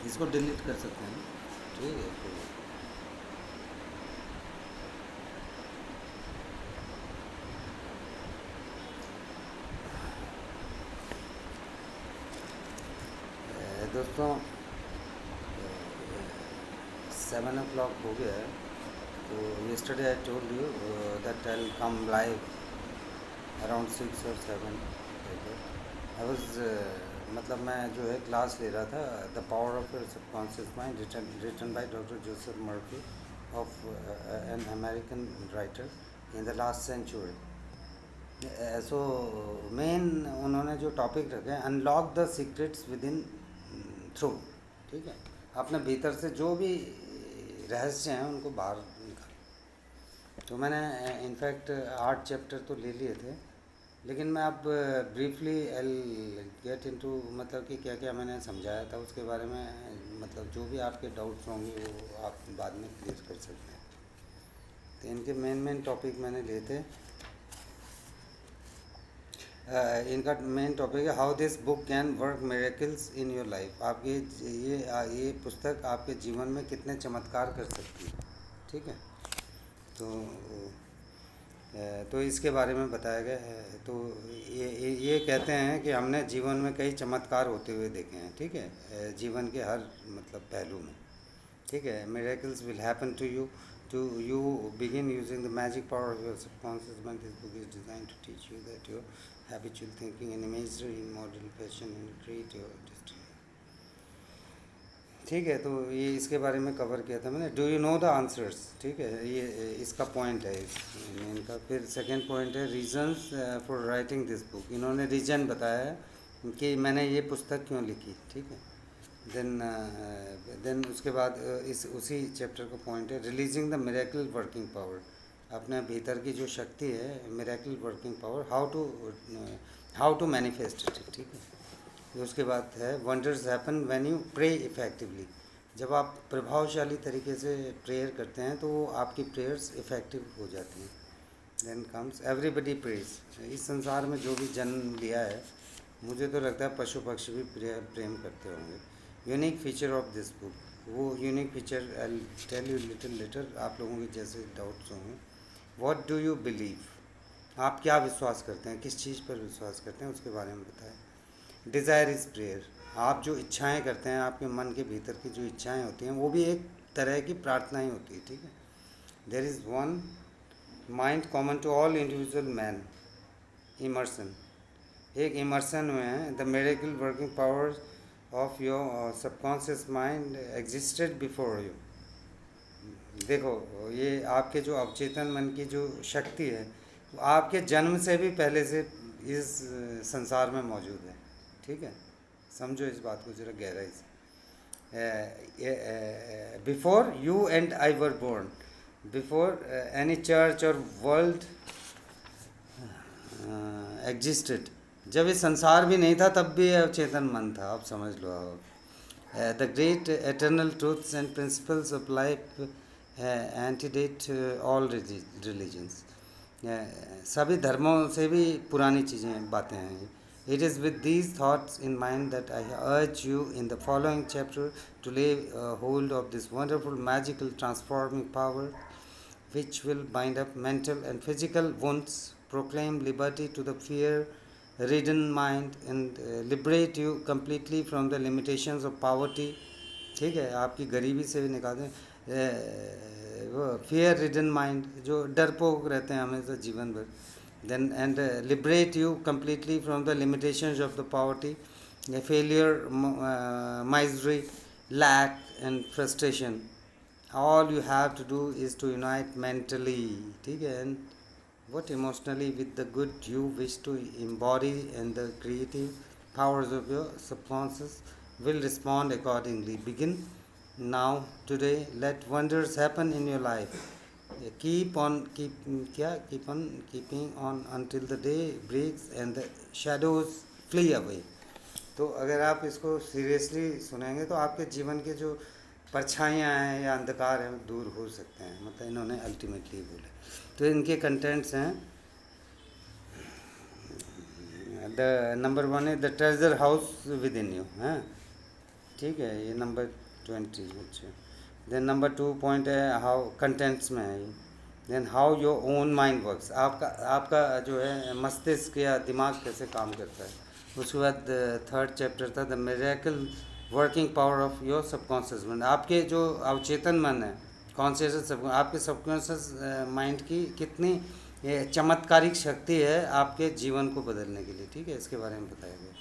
इसको डिलीट कर सकते हैं ना, ठीक है। दोस्तों 7 o'clock हो गया है, तो yesterday I told you that I'll come live around 6 or 7। I was मतलब मैं जो है क्लास ले रहा था, the power of your subconscious mind, written by doctor Joseph Murphy of an American writer in the last century. So main उन्होंने जो topic रखे हैं, unlock the secrets within through, ठीक है। अपने भीतर से जो भी रहस्य हैं उनको बाहर निकाल। तो मैंने इनफैक्ट 8 चैप्टर तो ले लिए थे, लेकिन मैं अब ब्रीफली एल गेट इनटू, मतलब कि क्या क्या मैंने समझाया था उसके बारे में, मतलब जो भी आपके डाउट्स होंगे वो आप बाद में क्लियर कर सकते हैं। तो इनके मेन टॉपिक मैंने लिए थे। इनका मेन टॉपिक है how this book can work miracles in your life. आपकी ये पुस्तक आपके जीवन में कितने चमत्कार कर सकती है, ठीक है। तो तो इसके बारे में बताया गया है। तो ये कहते हैं कि हमने जीवन में कई चमत्कार होते हुए देखे हैं, ठीक है, जीवन के हर मतलब पहलू में, ठीक है। Miracles will happen to you begin using the magic power of your subconscious mind. This book is design to teach you that your habitual thinking in imagery in model fashion in create your destiny, ठीक है। तो ये इसके बारे में cover किया था मैंने। Do you know the answers, ठीक है, ये इसका पॉइंट है इनका। फिर सेकंड पॉइंट है reasons for writing this book. इन्होंने रीजन बताया है कि मैंने ये पुस्तक क्यों लिखी, ठीक है। देन उसके बाद इस उसी चैप्टर का पॉइंट है releasing the miracle working power. अपने भीतर की जो शक्ति है, miracle working power, how to manifest it, ठीक है। फिर उसके बाद है wonders happen when you pray effectively. जब आप प्रभावशाली तरीके से प्रेयर करते हैं तो वो आपकी प्रेयर्स इफ़ेक्टिव हो जाती हैं। Then comes everybody praise. इस संसार में जो भी जन्म लिया है, मुझे तो लगता है पशु पक्षी भी प्रेम करते होंगे। Unique feature of this book, वो unique feature I tell you little later, आप लोगों के जैसे डाउट्स होंगे। व्हाट डू यू बिलीव, आप क्या विश्वास करते हैं, किस चीज़ पर विश्वास करते हैं, उसके बारे में बताएं। डिज़ायर इज़ प्रेयर, आप जो इच्छाएं करते हैं, आपके मन के भीतर की जो इच्छाएं होती हैं वो भी एक तरह की प्रार्थना ही होती है, ठीक है। There is one mind common to all individual man, Emerson. एक इमर्सन में है the miracle working powers of your subconscious mind existed before you. देखो, ये आपके जो अवचेतन मन की जो शक्ति है वो आपके जन्म से भी पहले से इस संसार में मौजूद है, ठीक है। समझो इस बात को ज़रा गहराई से। Before you and I were born, before any church और वर्ल्ड एग्जिस्टेड, जब ये संसार भी नहीं था तब भी अवचेतन मन था, आप समझ लो। The great eternal truths and principles of life antedate all religions. सभी धर्मों से भी पुरानी चीज़ें बातें हैं। It is with these thoughts in mind that I urge you in the following chapter to lay hold of this wonderful magical transforming power which will bind up mental and physical wounds, proclaim liberty to the fear-ridden mind, and liberate you completely from the limitations of poverty, ठीक है, आपकी गरीबी से भी निकाल दें। वो fear ridden mind, जो डरपोक रहते हैं हमेशा जीवन भर। Then and liberate you completely from the limitations of the poverty, failure, misery, lack and frustration. All you have to do is to unite mentally, ठीक है, and what emotionally with the good you wish to embody, and the creative powers of your subconscious will respond accordingly. Begin now, today, let wonders happen in your life. Keep on keeping on until the day breaks and the shadows flee away. तो अगर आप इसको seriously सुनेंगे तो आपके जीवन के जो परछाइयाँ हैं या अंधकार हैं दूर हो सकते हैं, मतलब इन्होंने अल्टीमेटली बोले। तो इनके कंटेंट्स हैं, द नंबर 1 है the treasure house within you, हैं, ठीक है, ये नंबर 20। अच्छा, देन नंबर 2 पॉइंट है हाउ कंटेंट्स में है ये। Then how your own mind works, आपका आपका जो है मस्तिष्क या दिमाग कैसे काम करता है। उसके बाद थर्ड चैप्टर था the miracle working power of your subconscious mind, आपके जो अवचेतन मन है, कॉन्शियस सब, आपके सबकॉन्शियस माइंड की कितनी चमत्कारिक शक्ति है आपके जीवन को बदलने के लिए। ठीक है, इसके बारे में बताया गया।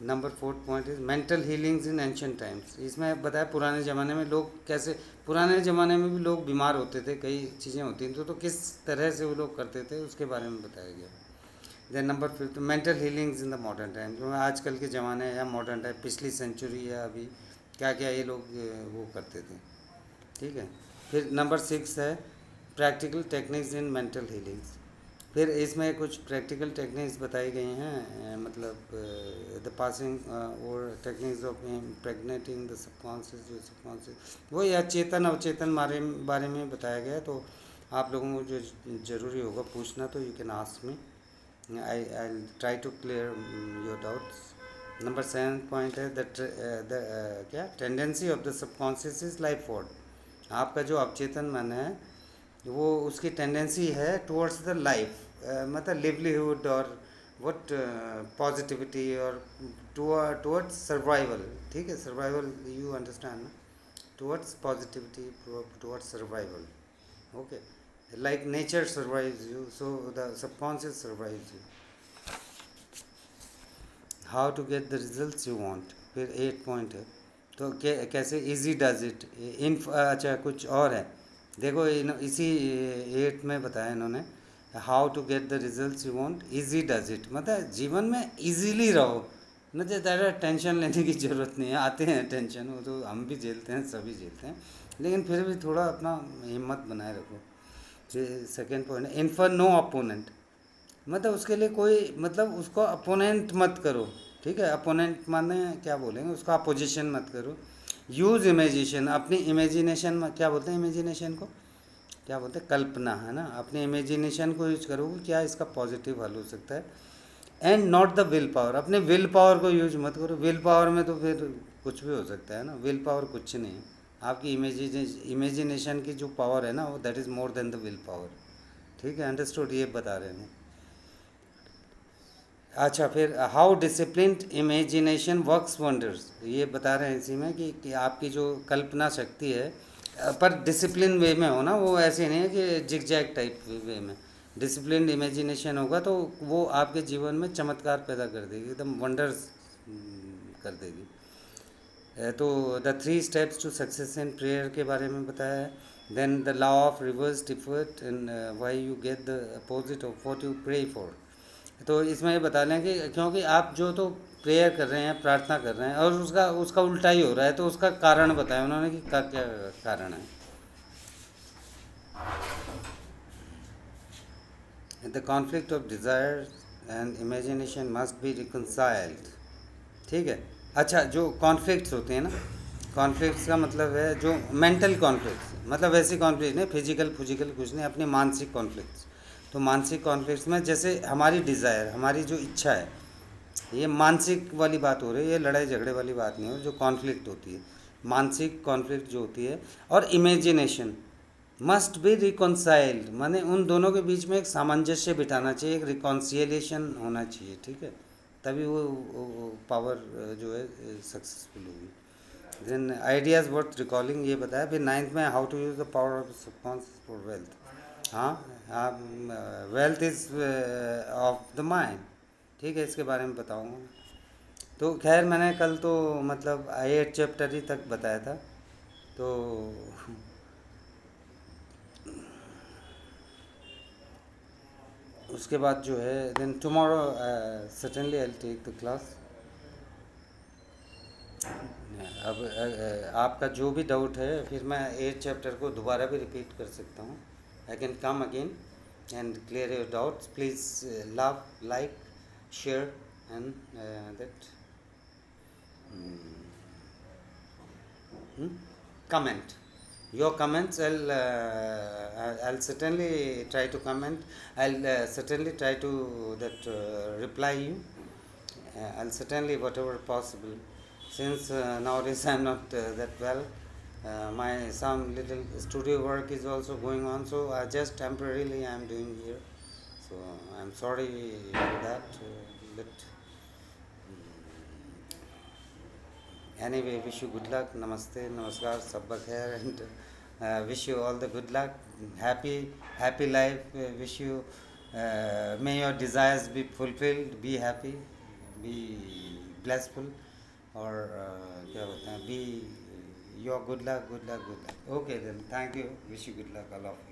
Number 4 point is mental healings in ancient times, इसमें बताया पुराने ज़माने में लोग कैसे, पुराने ज़माने में भी लोग बीमार होते थे, कई चीज़ें होती थी, तो किस तरह से वो लोग करते थे उसके बारे में बताया गया। Then number 5 mental healings in the modern time, जो आजकल के ज़माने या मॉडर्न टाइम, पिछली सेंचुरी या अभी क्या क्या ये लोग वो करते थे। ठीक है, फिर नंबर 6 है practical techniques in mental healings, फिर इसमें कुछ प्रैक्टिकल टेक्निक्स बताई गई हैं, मतलब द पासिंग और टेक्निक्स ऑफ इम्प्रेगनेटिंग द सबकॉन्शियस, जो सबकॉन्शियस वो या चेतन अवचेतन बारे में बताया गया है। तो आप लोगों को जो ज़रूरी होगा पूछना तो you can ask me, I try to clear your doubts. Number 7 point है क्या tendency of the subconscious is lifeward, आपका जो अवचेतन मन है वो उसकी टेंडेंसी है टुवर्ड्स द लाइफ, मतलब लिवलीहुड और वट पॉजिटिविटी और टुवर्ड्स सर्वाइवल। ठीक है, सर्वाइवल यू अंडरस्टैंड ना, towards positivity, towards survival. Okay, like nature survives you, so the subconscious survives you. How to get the results you want, फिर 8 point है तो कैसे इजी डज इट इन, अच्छा कुछ और है, देखो इसी 8 में बताया इन्होंने how to get the results you want easy does it, मतलब जीवन में इजीली रहो, न तो ज़्यादा टेंशन लेने की ज़रूरत नहीं है। आते हैं टेंशन, वो तो हम भी झेलते हैं, सभी झेलते हैं, लेकिन फिर भी थोड़ा अपना हिम्मत बनाए रखो। सेकेंड पॉइंट है इन्फर नो अपोनेंट, मतलब उसके लिए कोई, मतलब उसको अपोनेंट मत करो। ठीक है, अपोनेंट माने क्या बोलेंगे, उसका अपोजिशन मत करो। यूज़ इमेजिनेशन, अपनी इमेजिनेशन में, क्या बोलते हैं इमेजिनेशन को, क्या बोलते हैं, कल्पना, है ना, अपनी इमेजिनेशन को यूज करो कि क्या इसका पॉजिटिव हल हो सकता है। And not the will power, अपने विल पावर को यूज मत करो, विल पावर में तो फिर कुछ भी हो सकता है ना, विल पावर कुछ नहीं है, आपकी इमेजिनेशन की जो पावर है ना वो that is more than the will power. ठीक है, अंडरस्टूड, ये बता रहे हैं। अच्छा, फिर how disciplined imagination works wonders, ये बता रहे हैं इसी में कि आपकी जो कल्पना शक्ति है, पर डिसिप्लिन वे में हो ना, वो ऐसे नहीं है कि जिग जैग टाइप वे में, डिसिप्लिन इमेजिनेशन होगा तो वो आपके जीवन में चमत्कार पैदा कर देगी, एकदम वंडर्स कर देगी। तो the 3 steps to success in prayer के बारे में बताया है। Then the law of reverse effort and why you get the opposite of what you pray for, तो इसमें ये बता लें कि क्योंकि आप जो तो प्रेयर कर रहे हैं, प्रार्थना कर रहे हैं और उसका उसका उल्टा ही हो रहा है, तो उसका कारण बताया उन्होंने कि क्या कारण है। The conflict of desire and imagination must be reconciled. ठीक है, अच्छा जो कॉन्फ्लिक्ट्स होते हैं ना, कॉन्फ्लिक्ट्स का मतलब है जो मेंटल कॉन्फ्लिक्ट्स, मतलब वैसी कॉन्फ्लिक्ट नहीं, फिजिकल कुछ नहीं, अपनी मानसिक कॉन्फ्लिक्ट्स। तो मानसिक कॉन्फ्लिक्ट्स में जैसे हमारी डिज़ायर, हमारी जो इच्छा है, ये मानसिक वाली बात हो रही है, ये लड़ाई झगड़े वाली बात नहीं हो, जो कॉन्फ्लिक्ट होती है, मानसिक कॉन्फ्लिक्ट जो होती है, और इमेजिनेशन मस्ट बी रिकॉन्साइल्ड, माने उन दोनों के बीच में एक सामंजस्य बिठाना चाहिए, एक रिकॉन्सियलेशन होना चाहिए। ठीक है, तभी वो पावर जो है सक्सेसफुल होगी। देन आइडियाज़ वर्थ रिकॉलिंग, ये बताया। फिर 9th में how to use the power of subconscious for wealth, हाँ हाँ, wealth is of the mind. ठीक है, इसके बारे में बताऊँगा। तो खैर मैंने कल तो मतलब 8 चैप्टर ही तक बताया था, तो उसके बाद जो है then tomorrow certainly I take the class. अब आपका जो भी डाउट है, फिर मैं 8 चैप्टर को दोबारा भी रिपीट कर सकता हूँ। I can come again and clear your doubts, please love, like, share and that comment. Your comments, I'll certainly try to comment. I'll certainly try to that reply you. I'll certainly whatever possible. since nowadays I'm not that well. My some little studio work is also going on, so I just temporarily I'm doing here. So I'm sorry for that, but anyway, wish you good luck. Namaste, namaskar, sabba khair, and wish you all the good luck, happy life. Wish you, may your desires be fulfilled. Be happy, be blissful, और क्या बोलते हैं, be your good luck, good luck, good luck. Okay then, thank you. Wish you good luck, all of you.